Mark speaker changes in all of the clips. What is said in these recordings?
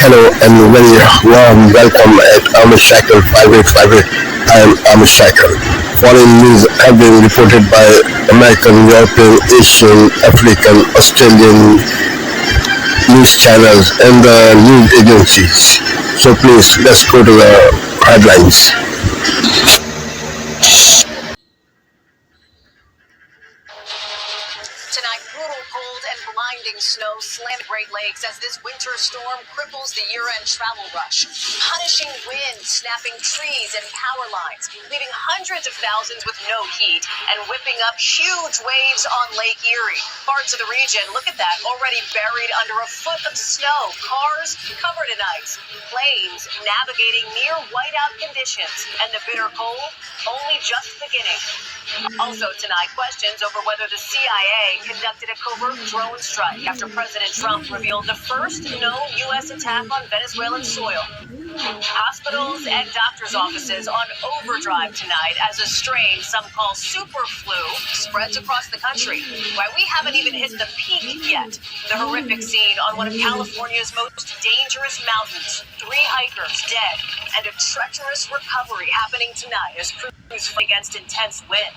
Speaker 1: Hello and very warm welcome at Amish Cycle 5858. I am Amish Cycle. Foreign news have been reported by American, European, Asian, African, Australian news channels and the news agencies. So please let's go to the headlines.
Speaker 2: Tonight, brutal cold and blinding snow slammed Great Lakes as this winter storm cripples the year-end travel rush. Punishing wind, snapping trees and power lines, leaving hundreds of thousands with no heat and whipping up huge waves on Lake Erie. Parts of the region, look at that, already buried under a foot of snow. Cars covered in ice. Planes navigating near whiteout conditions. And the bitter cold only just beginning. Also tonight, questions over whether the CIA conducted a covert drone strike after President Trump revealed the first known U.S. attack on Venezuelan soil. Hospitals and doctors' offices on overdrive tonight as a strain some call super flu spreads across the country. Why we haven't even hit the peak yet. The horrific scene on one of California's most dangerous mountains. 3 hikers dead and a treacherous recovery happening tonight as crews fight against intense wind.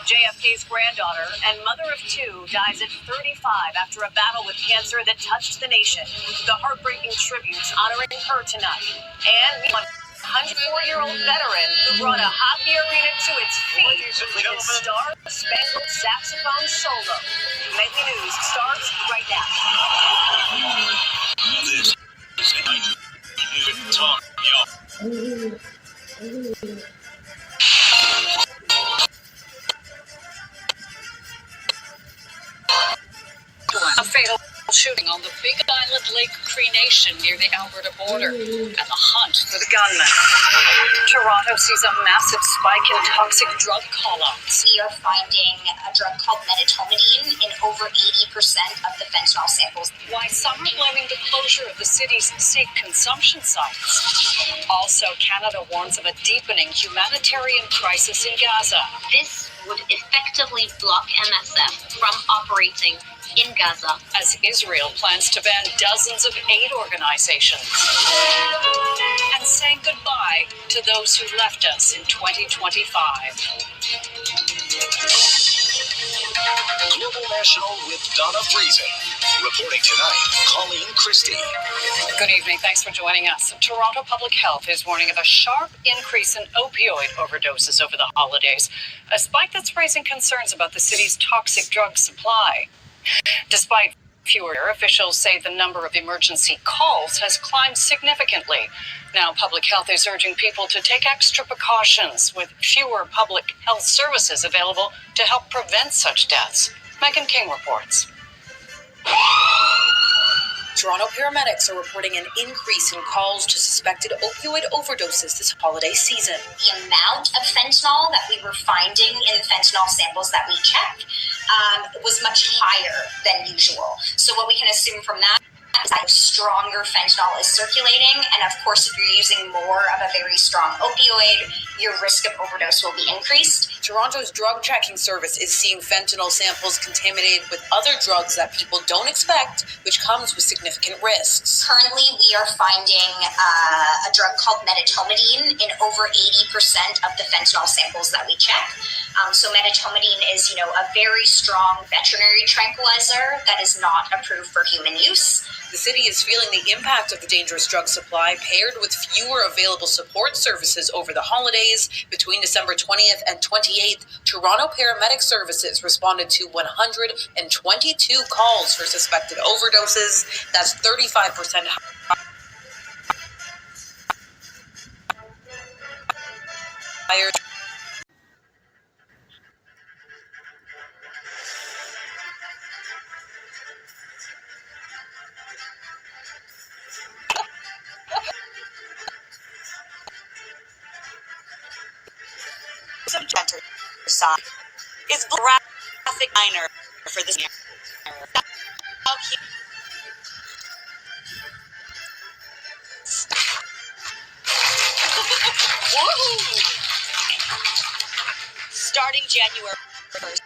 Speaker 2: JFK's granddaughter and mother of 2 dies at 35 after a battle with cancer that touched the nation. The heartbreaking tributes honoring her tonight. And 104-year-old veteran who brought a hockey arena to its feet with his star-spangled saxophone solo. Nightly News starts right now.
Speaker 3: This is the Nightly News Talk.
Speaker 2: A fatal shooting on the Big Island Lake Cree Nation near the Alberta border, and the hunt for the gunman. Toronto sees a massive spike in toxic drug call-outs.
Speaker 4: We are finding a drug called medetomidine in over 80% of the fentanyl samples.
Speaker 2: Why some are blaming the closure of the city's safe consumption sites. Also, Canada warns of a deepening humanitarian crisis in Gaza.
Speaker 4: This would effectively block MSF from operating in Gaza,
Speaker 2: as Israel plans to ban dozens of aid organizations. And saying goodbye to those who left us in 2025.
Speaker 3: Global National with Donna Friesen. Reporting tonight, Colleen Christie.
Speaker 2: Good evening. Thanks for joining us. Toronto Public Health is warning of a sharp increase in opioid overdoses over the holidays, a spike that's raising concerns about the city's toxic drug supply. Despite fewer, officials say the number of emergency calls has climbed significantly. Now, public health is urging people to take extra precautions with fewer public health services available to help prevent such deaths. Megan King reports.
Speaker 5: Toronto paramedics are reporting an increase in calls to suspected opioid overdoses this holiday season.
Speaker 4: The amount of fentanyl that we were finding in the fentanyl samples that we checked was much higher than usual. So what we can assume from that is that stronger fentanyl is circulating, and of course if you're using more of a very strong opioid, your risk of overdose will be increased.
Speaker 5: Toronto's drug tracking service is seeing fentanyl samples contaminated with other drugs that people don't expect, which comes with significant risks.
Speaker 4: Currently, we are finding a drug called medetomidine in over 80% of the fentanyl samples that we check. So medetomidine is, a very strong veterinary tranquilizer that is not approved for human use.
Speaker 5: The city is feeling the impact of the dangerous drug supply, paired with fewer available support services over the holidays. Between December 20th and 28th, Toronto Paramedic Services responded to 122 calls for suspected overdoses. That's 35% higher.
Speaker 6: Center side is graphic minor for this year. Starting January 1st.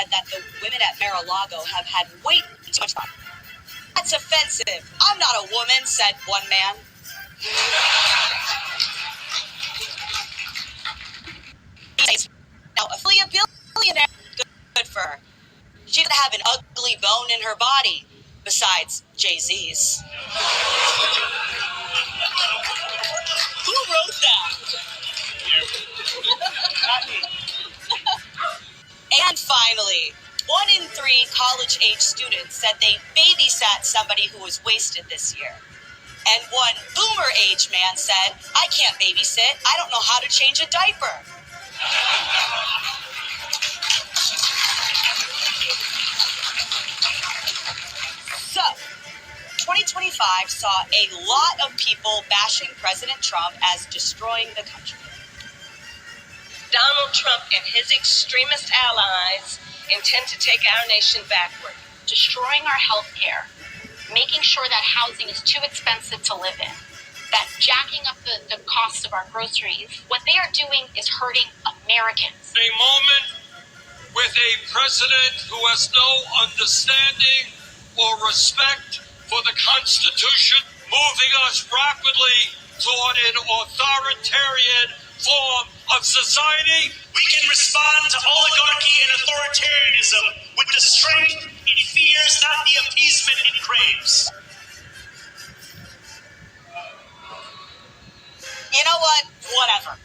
Speaker 6: said that the women at Mar-a-Lago have had way too much fun. That's offensive. I'm not a woman, said one man. Now, a billionaire, good for her. She doesn't have an ugly bone in her body, besides Jay-Z's. Who wrote that? You. Not me. And finally, 1 in 3 college-age students said they babysat somebody who was wasted this year. And one boomer-age man said, I can't babysit. I don't know how to change a diaper. So, 2025 saw a lot of people bashing President Trump as destroying the country.
Speaker 2: Donald Trump and his extremist allies intend to take our nation backward,
Speaker 7: destroying our health care, making sure that housing is too expensive to live in, that jacking up the cost of our groceries. What they are doing is hurting Americans.
Speaker 8: A moment with a president who has no understanding or respect for the Constitution, moving us rapidly toward an authoritarian form of society.
Speaker 3: We can respond to oligarchy and authoritarianism with the strength it fears, not the appeasement it craves.
Speaker 6: You know what? Whatever.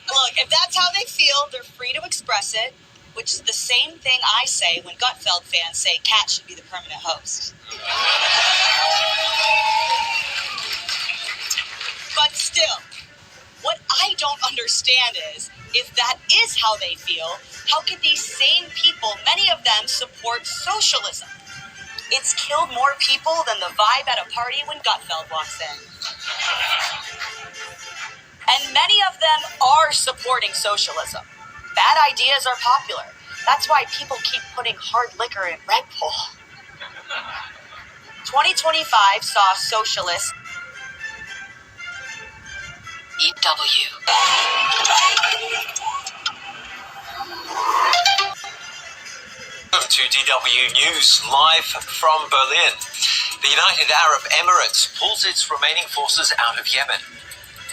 Speaker 6: Look, if that's how they feel, they're free to express it, which is the same thing I say when Gutfeld fans say Kat should be the permanent host. But still, what I don't understand is, if that is how they feel, how can these same people, many of them, support socialism? It's killed more people than the vibe at a party when Gutfeld walks in. And many of them are supporting socialism. Bad ideas are popular. That's why people keep putting hard liquor in Red Bull. 2025 saw socialists EW.
Speaker 9: To DW News, live from Berlin. The United Arab Emirates pulls its remaining forces out of Yemen.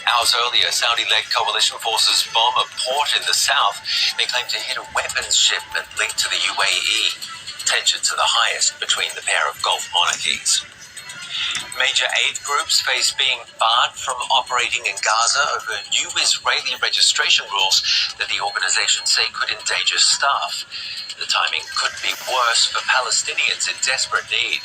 Speaker 9: Hours earlier, Saudi-led coalition forces bomb a port in the south. They claim to hit a weapons shipment linked to the UAE. Tensions are the highest between the pair of Gulf monarchies. Major aid groups face being barred from operating in Gaza over new Israeli registration rules that the organization say could endanger staff. The timing could be worse for Palestinians in desperate need.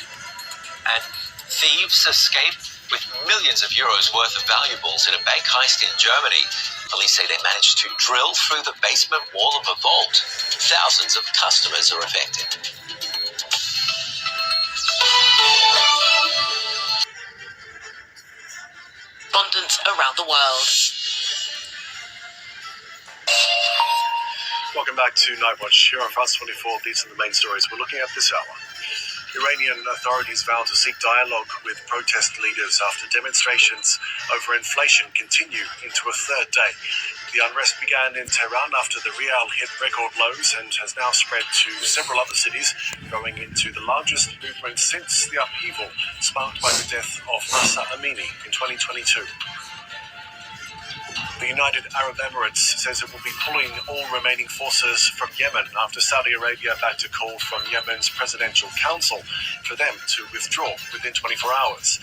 Speaker 9: And thieves escaped with millions of euros worth of valuables in a bank heist in Germany. Police say they managed to drill through the basement wall of a vault. Thousands of customers are affected.
Speaker 5: Correspondents around the world.
Speaker 10: Welcome back to Night Watch here on France 24. These are the main stories we're looking at this hour. Iranian authorities vow to seek dialogue with protest leaders after demonstrations over inflation continue into a third day. The unrest began in Tehran after the rial hit record lows and has now spread to several other cities, growing into the largest movement since the upheaval sparked by the death of Mahsa Amini in 2022. The United Arab Emirates says it will be pulling all remaining forces from Yemen after Saudi Arabia backed a call from Yemen's presidential council for them to withdraw within 24 hours.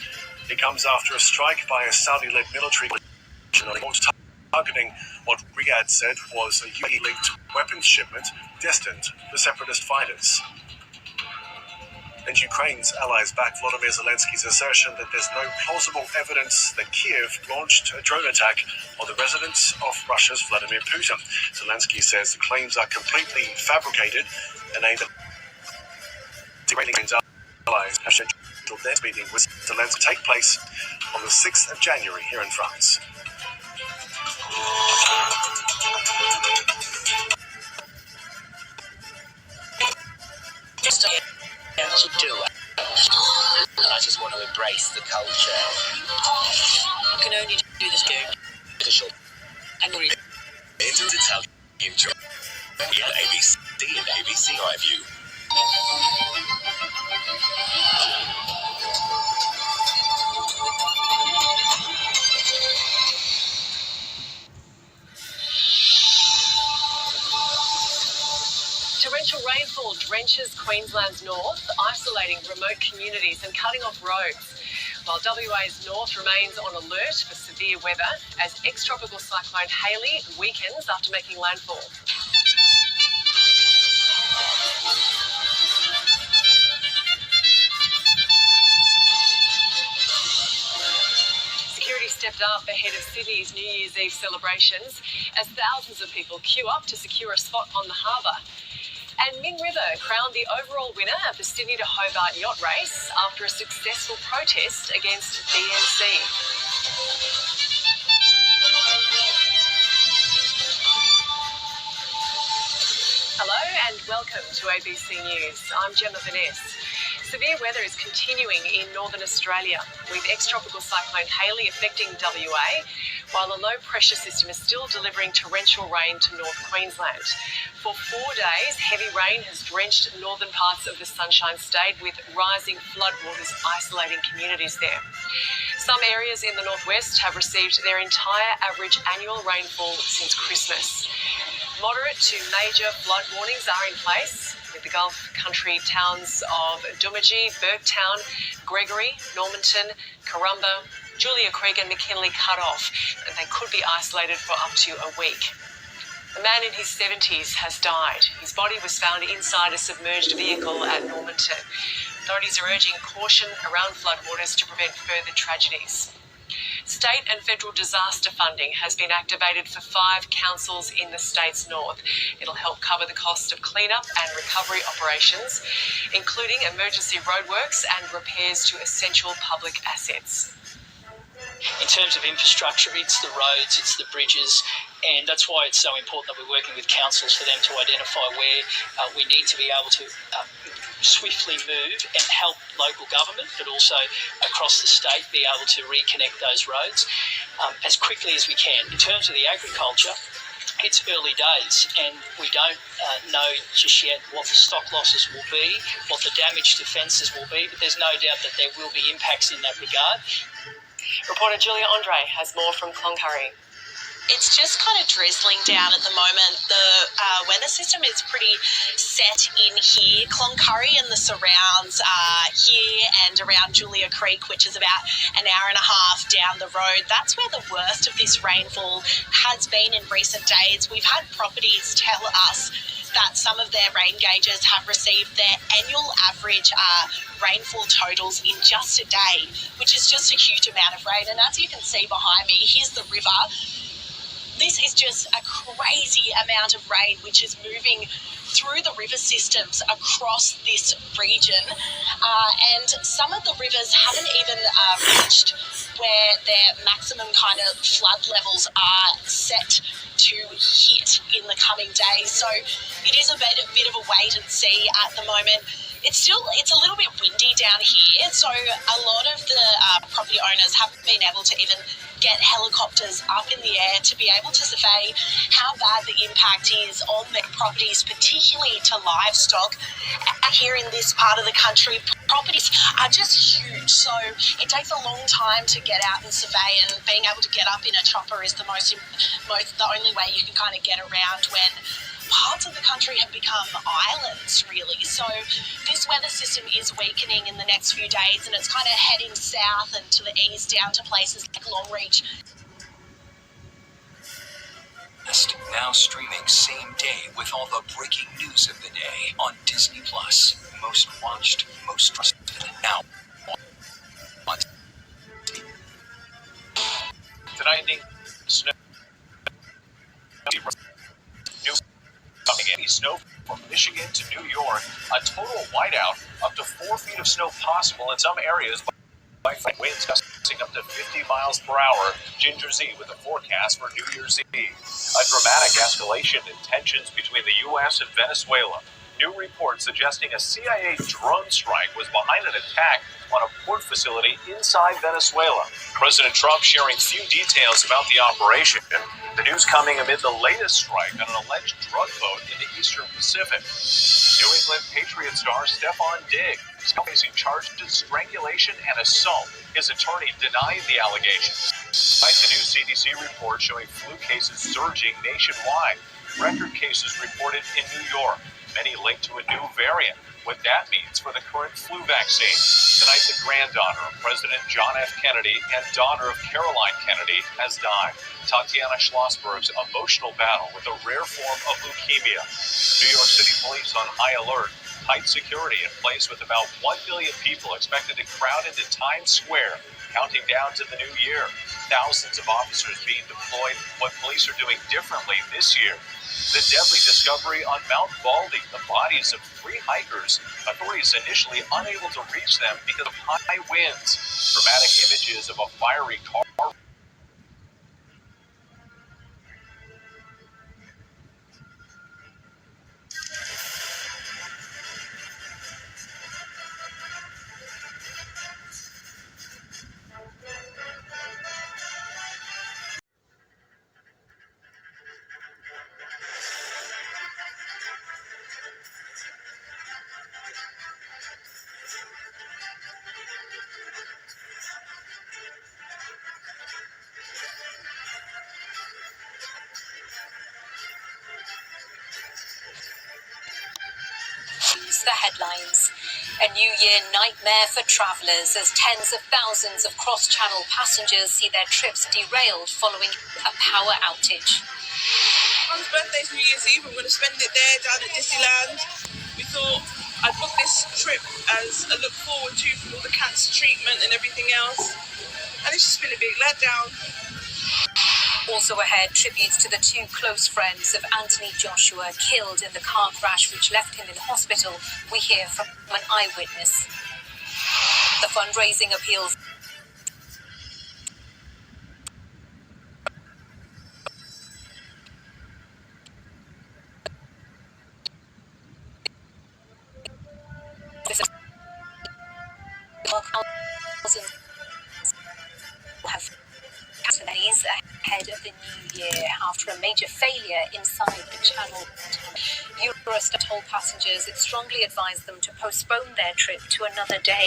Speaker 10: It comes after a strike by a Saudi-led military coalition targeting what Riyadh said was a UAE-linked weapons shipment destined for separatist fighters. And Ukraine's allies back Volodymyr Zelensky's assertion that there's no plausible evidence that Kiev launched a drone attack on the residence of Russia's Vladimir Putin. Zelensky says the claims are completely fabricated and aimed at Ukraine's allies have scheduled their meeting with Zelensky to take place on the 6th of January here in France.
Speaker 11: To do it. I just want to embrace the culture.
Speaker 5: You can only do this here.
Speaker 11: And read it to tell you
Speaker 12: ABC and ABC iView.
Speaker 2: Torrential rainfall drenches Queensland's north, isolating remote communities and cutting off roads. While WA's north remains on alert for severe weather as ex-tropical cyclone Hayley weakens after making landfall. Security stepped up ahead of Sydney's New Year's Eve celebrations as thousands of people queue up to secure a spot on the harbour. And Min River crowned the overall winner of the Sydney to Hobart yacht race after a successful protest against BNC. Hello and welcome to ABC News. I'm Gemma Vaness. Severe weather is continuing in northern Australia, with ex-tropical cyclone Hayley affecting WA, while a low-pressure system is still delivering torrential rain to North Queensland. For 4 days, heavy rain has drenched northern parts of the Sunshine State, with rising floodwaters isolating communities there. Some areas in the northwest have received their entire average annual rainfall since Christmas. Moderate to major flood warnings are in place, with the Gulf country towns of Doomadgee, Burketown, Gregory, Normanton, Corumba, Julia Creek and McKinley cut off, and they could be isolated for up to a week. A man in his 70s has died. His body was found inside a submerged vehicle at Normanton. Authorities are urging caution around floodwaters to prevent further tragedies. State and federal disaster funding has been activated for 5 councils in the state's north. It'll help cover the cost of cleanup and recovery operations, including emergency roadworks and repairs to essential public assets.
Speaker 13: In terms of infrastructure, it's the roads, it's the bridges, and that's why it's so important that we're working with councils for them to identify where we need to be able to swiftly move and help local government, but also across the state, be able to reconnect those roads as quickly as we can. In terms of the agriculture, it's early days and we don't know just yet what the stock losses will be, what the damage to fences will be, but there's no doubt that there will be impacts in that regard.
Speaker 2: Reporter Julia Andre has more from Cloncurry.
Speaker 14: It's just kind of drizzling down at the moment. The weather system is pretty set in here. Cloncurry and the surrounds are here and around Julia Creek, which is about an hour and a half down the road. That's where the worst of this rainfall has been in recent days. We've had properties tell us that some of their rain gauges have received their annual average rainfall totals in just a day, which is just a huge amount of rain. And as you can see behind me, here's the river. This is just a crazy amount of rain which is moving through the river systems across this region. And some of the rivers haven't even reached where their maximum kind of flood levels are set to hit in the coming days. So it is a bit of a wait and see at the moment. It's a little bit windy down here, so a lot of the property owners haven't been able to even get helicopters up in the air to be able to survey how bad the impact is on their properties, particularly to livestock. Here in this part of the country, properties are just huge, so it takes a long time to get out and survey, and being able to get up in a chopper is the only way you can kind of get around when parts of the country have become islands, really. So this weather system is weakening in the next few days, and it's kind of heading south and to the east down to places like Longreach.
Speaker 12: Now streaming same day with all the breaking news of the day on Disney+. Most watched, most trusted. Now on
Speaker 10: Tonight, snow. Snow from Michigan to New York. A total whiteout. Up to 4 feet of snow possible in some areas. By winds gusting up to 50 miles per hour. Ginger Z with a forecast for New Year's Eve. A dramatic escalation in tensions between the U.S. and Venezuela.
Speaker 15: New reports suggesting a CIA drone strike was behind an attack on a port facility inside Venezuela. President Trump sharing few details about the operation. The news coming amid the latest strike on an alleged drug boat in the Eastern Pacific. New England Patriot star Stephon Diggs now facing charges of strangulation and assault. His attorney denied the allegations. Like the new CDC report showing flu cases surging nationwide. Record cases reported in New York, many linked to a new variant. What that means for the current flu vaccine. Tonight, the granddaughter of President John F. Kennedy and daughter of Caroline Kennedy has died. Tatiana Schlossberg's emotional battle with a rare form of leukemia. New York City police on high alert. Tight security in place with about 1 million people expected to crowd into Times Square, counting down to the new year. Thousands of officers being deployed. What police are doing differently this year. The deadly discovery on Mount Baldy, the bodies of 3 hikers. Authorities initially unable to reach them because of high winds. Dramatic images of a fiery car.
Speaker 2: The headlines. A New Year nightmare for travellers as tens of thousands of cross-channel passengers see their trips derailed following a power outage.
Speaker 16: Mum's birthday's New Year's Eve. I'm going to spend it there down at Disneyland. We thought I'd book this trip as a look forward to from all the cancer treatment and everything else. And it's just been a big letdown.
Speaker 2: Also ahead, tributes to the 2 close friends of Anthony Joshua killed in the car crash which left him in hospital. We hear from an eyewitness. The fundraising appeals. Days ahead of the new year after a major failure inside the channel. Eurostar told passengers it strongly advised them to postpone their trip to another day,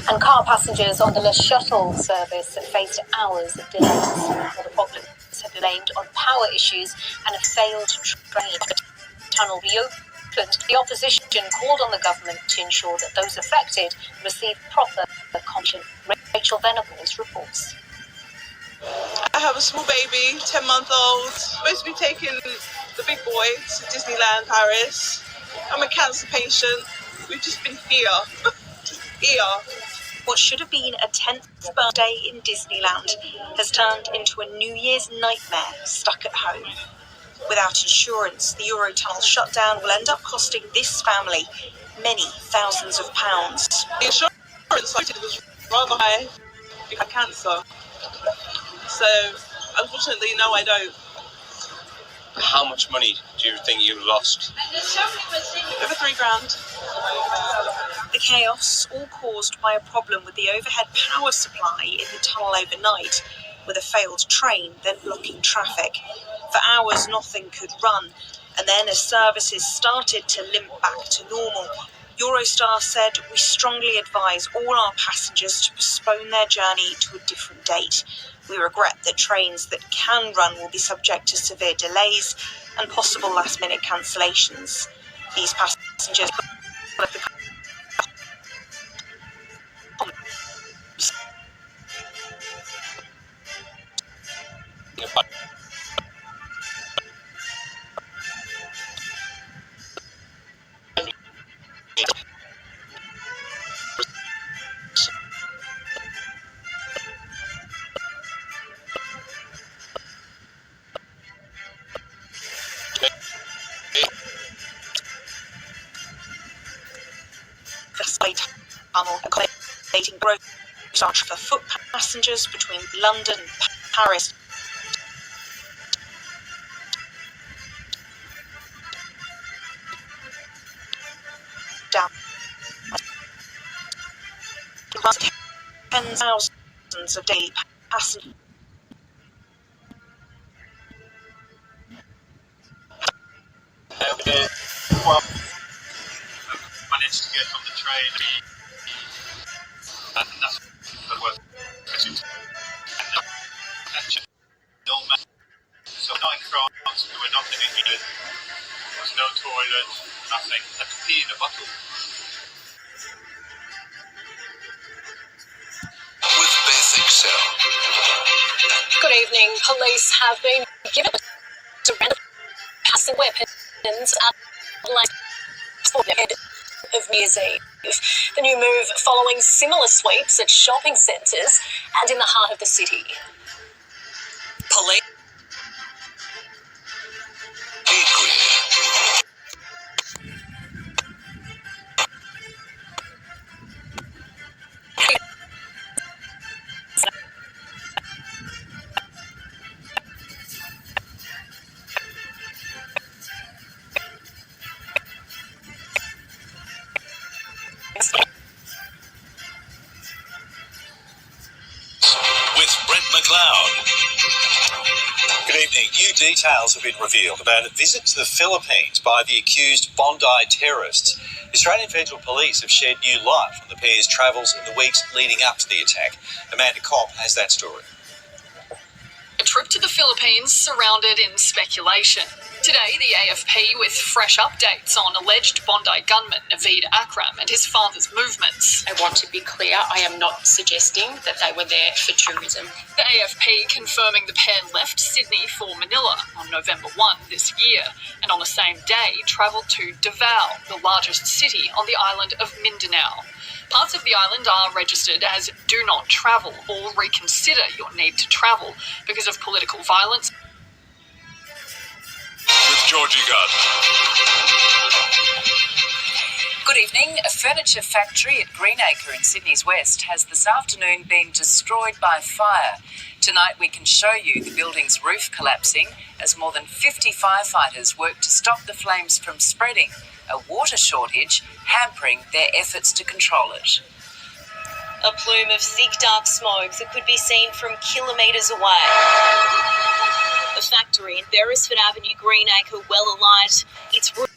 Speaker 2: and car passengers on the Le Shuttle service faced hours of delays. The problems have been blamed on power issues and a failed train. The tunnel reopened. The opposition called on the government to ensure that those affected receive proper compensation. Rachel Venables reports.
Speaker 16: I have a small baby, 10-month-old, supposed to be taking the big boy to Disneyland Paris. I'm a cancer patient. We've just been here. Just here.
Speaker 2: What should have been a 10th birthday in Disneyland has turned into a New Year's nightmare stuck at home. Without insurance, the Eurotunnel shutdown will end up costing this family many thousands of pounds.
Speaker 16: The insurance was rather high. I have cancer. So, unfortunately, no, I don't.
Speaker 17: How much money do you think you lost?
Speaker 16: Over £3,000.
Speaker 2: The chaos, all caused by a problem with the overhead power supply in the tunnel overnight, with a failed train then blocking traffic. For hours, nothing could run, and then as services started to limp back to normal, Eurostar said, "We strongly advise all our passengers to postpone their journey to a different date. We regret that trains that can run will be subject to severe delays and possible last-minute cancellations. These passengers..." Tunnel accommodating growth for foot passengers between London and Paris.
Speaker 6: tens of thousands of daily passengers.
Speaker 15: Well, managed to get on the train, and that's the worst. So 9 France, we were not in England. There was no toilet, nothing. Had to pee in a bottle.
Speaker 12: With Beth Excel.
Speaker 2: Good evening. Police have been given to rent passing weapons at for the head of New Year's Eve. The new move following similar sweeps at shopping centres and in the heart of the city. Police.
Speaker 15: With Brent McLeod. Good evening. New details have been revealed about a visit to the Philippines by the accused Bondi terrorists. Australian Federal Police have shed new light on the pair's travels in the weeks leading up to the attack. Amanda Kopp has that story.
Speaker 18: A trip to the Philippines surrounded in speculation. Today, the AFP with fresh updates on alleged Bondi gunman Naveed Akram and his father's movements.
Speaker 19: I want to be clear, I am not suggesting that they were there for tourism.
Speaker 18: The AFP confirming the pair left Sydney for Manila on November 1 this year, and on the same day travelled to Davao, the largest city on the island of Mindanao. Parts of the island are registered as do not travel or reconsider your need to travel because of political violence.
Speaker 15: With Georgie Gardner.
Speaker 20: Good evening. A furniture factory at Greenacre in Sydney's West has this afternoon been destroyed by fire. Tonight we can show you the building's roof collapsing as more than 50 firefighters work to stop the flames from spreading, a water shortage hampering their efforts to control it.
Speaker 21: A plume of thick dark smoke that could be seen from kilometres away. The factory in Beresford Avenue, Greenacre, well alight. Its roof.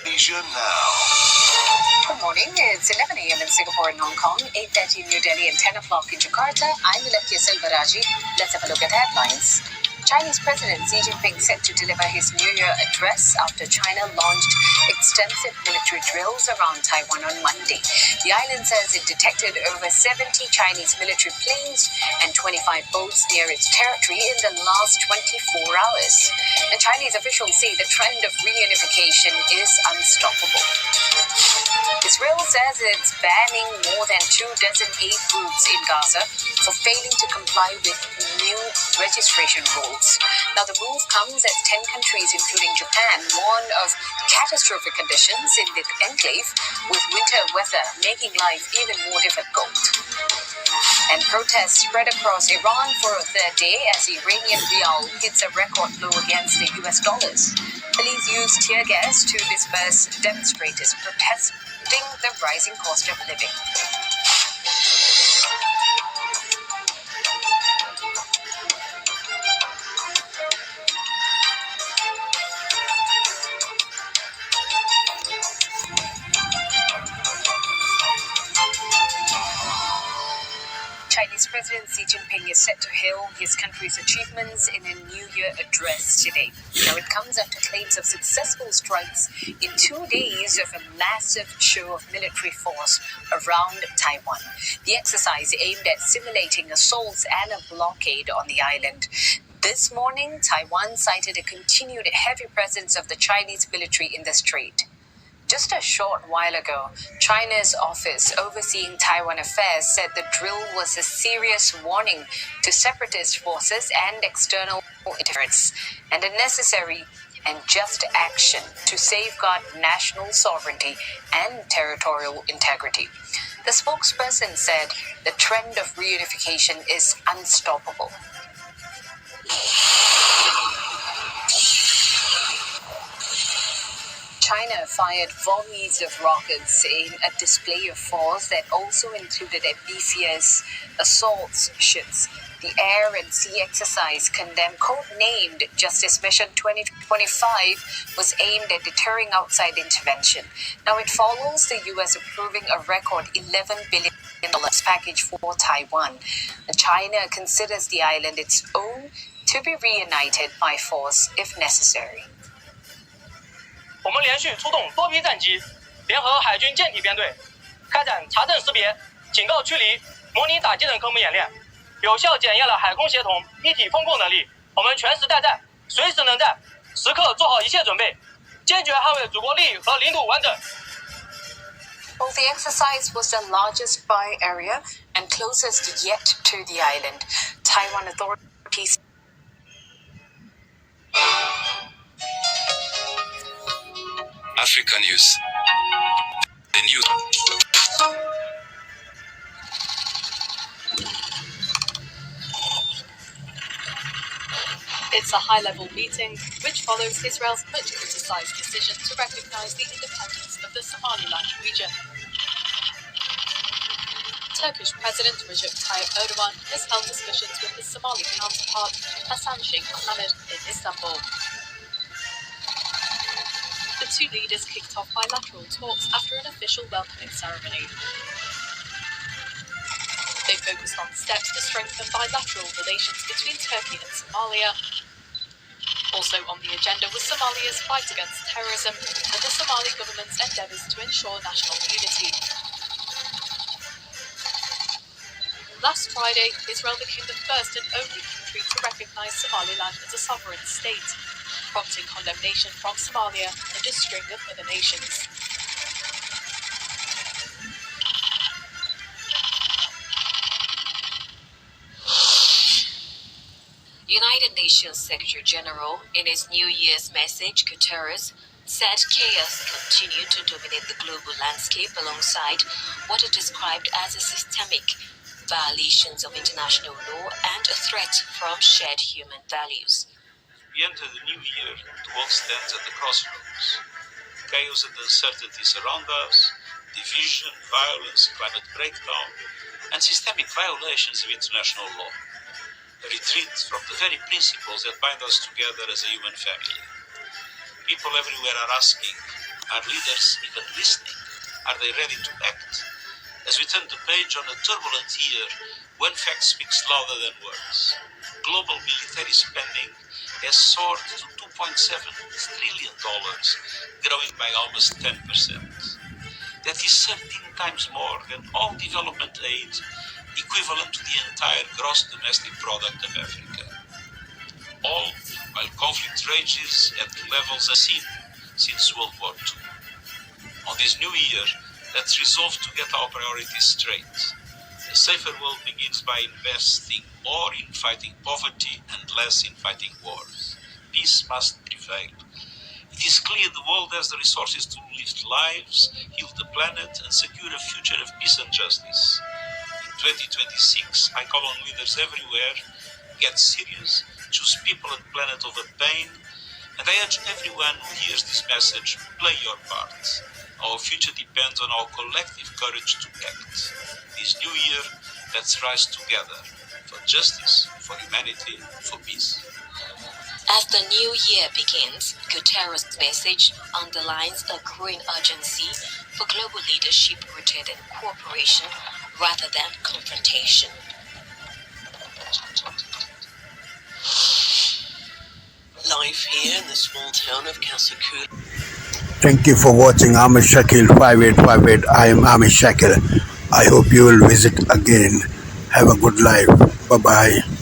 Speaker 12: Asia Now.
Speaker 22: Good morning. It's 11 a.m. in Singapore and Hong Kong, 8:30 in New Delhi and 10 o'clock in Jakarta. I'm Ilakya Silvaraji. Let's have a look at headlines. Chinese President Xi Jinping set to deliver his New Year address after China launched extensive military drills around Taiwan on Monday. The island says it detected over 70 Chinese military planes and 25 boats near its territory in the last 24 hours. And Chinese officials say the trend of reunification is unstoppable. Israel says it's banning more than 24 aid groups in Gaza for failing to comply with new registration rules. Now, the move comes as 10 countries, including Japan, warn of catastrophic conditions in the enclave, with winter weather making life even more difficult. And protests spread across Iran for a third day as Iranian rial hits a record low against the US dollars. Police used tear gas to disperse demonstrators protesting the rising cost of living. Chinese President Xi Jinping is set to hail his country's achievements in a New Year address today. Now, it comes after claims of successful strikes in 2 days of a massive show of military force around Taiwan. The exercise aimed at simulating assaults and a blockade on the island. This morning, Taiwan cited a continued heavy presence of the Chinese military in the strait. Just a short while ago, China's office overseeing Taiwan affairs said the drill was a serious warning to separatist forces and external interference, and a necessary and just action to safeguard national sovereignty and territorial integrity. The spokesperson said the trend of reunification is unstoppable. China fired volleys of rockets in a display of force that also included amphibious assault ships. The air and sea exercise, code-named Justice Mission 2025, was aimed at deterring outside intervention. Now it follows the U.S. approving a record $11 billion package for Taiwan. China considers the island its own to be reunited by force if necessary.
Speaker 1: 我们连续出动多批战机，联合海军舰艇编队，开展查证识别、警告驱离、模拟打击等科目演练，有效检验了海空协同一体风控能力。我们全时待战，随时能战，时刻做好一切准备，坚决捍卫祖国利益和领土完整。
Speaker 22: Well, the exercise was the largest by area and closest yet to the island. Taiwan authorities
Speaker 12: Africa News. The news.
Speaker 18: It's a high-level meeting which follows Israel's much-criticized decision to recognize the independence of the Somaliland region. Turkish President Recep Tayyip Erdogan has held discussions with his Somali counterpart Hassan Sheikh Mohammed in Istanbul. The two leaders kicked off bilateral talks after an official welcoming ceremony. They focused on steps to strengthen bilateral relations between Turkey and Somalia. Also on the agenda was Somalia's fight against terrorism and the Somali government's endeavours to ensure national unity. Last Friday, Israel became the first and only country to recognise Somaliland as a sovereign state, prompting condemnation from Somalia and a string of other nations.
Speaker 2: United Nations Secretary General, in his New Year's message, Guterres, said chaos continued to dominate the global landscape alongside what are described as a systemic violations of international law and a threat from shared human values.
Speaker 4: We enter the new year, the world stands at the crossroads. Chaos and uncertainty surround us, division, violence, climate breakdown, and systemic violations of international law. A retreat from the very principles that bind us together as a human family. People everywhere are asking, are leaders even listening? Are they ready to act? As we turn the page on a turbulent year, one fact speaks louder than words. Global military spending has soared to $2.7 trillion, growing by almost 10%. That is 13 times more than all development aid, equivalent to the entire gross domestic product of Africa. All while conflict rages at levels unseen since World War II. On this new year, let's resolve to get our priorities straight. A safer world begins by investing more in fighting poverty and less in fighting wars. Peace must prevail. It is clear the world has the resources to lift lives, heal the planet, and secure a future of peace and justice. In 2026, I call on leaders everywhere, get serious, choose people and planet over pain, and I urge everyone who hears this message, play your part. Our future depends on our collective courage to act. This new year, let's rise together for justice, for humanity, for peace.
Speaker 2: As the new year begins, Guterres' message underlines a growing urgency for global leadership rooted in cooperation rather than confrontation.
Speaker 9: here in the small town of Kasakula.
Speaker 7: Thank you for watching Amish Shakil 5858. I am Amish Shakil. I hope you will visit again. Have a good life. Bye-bye.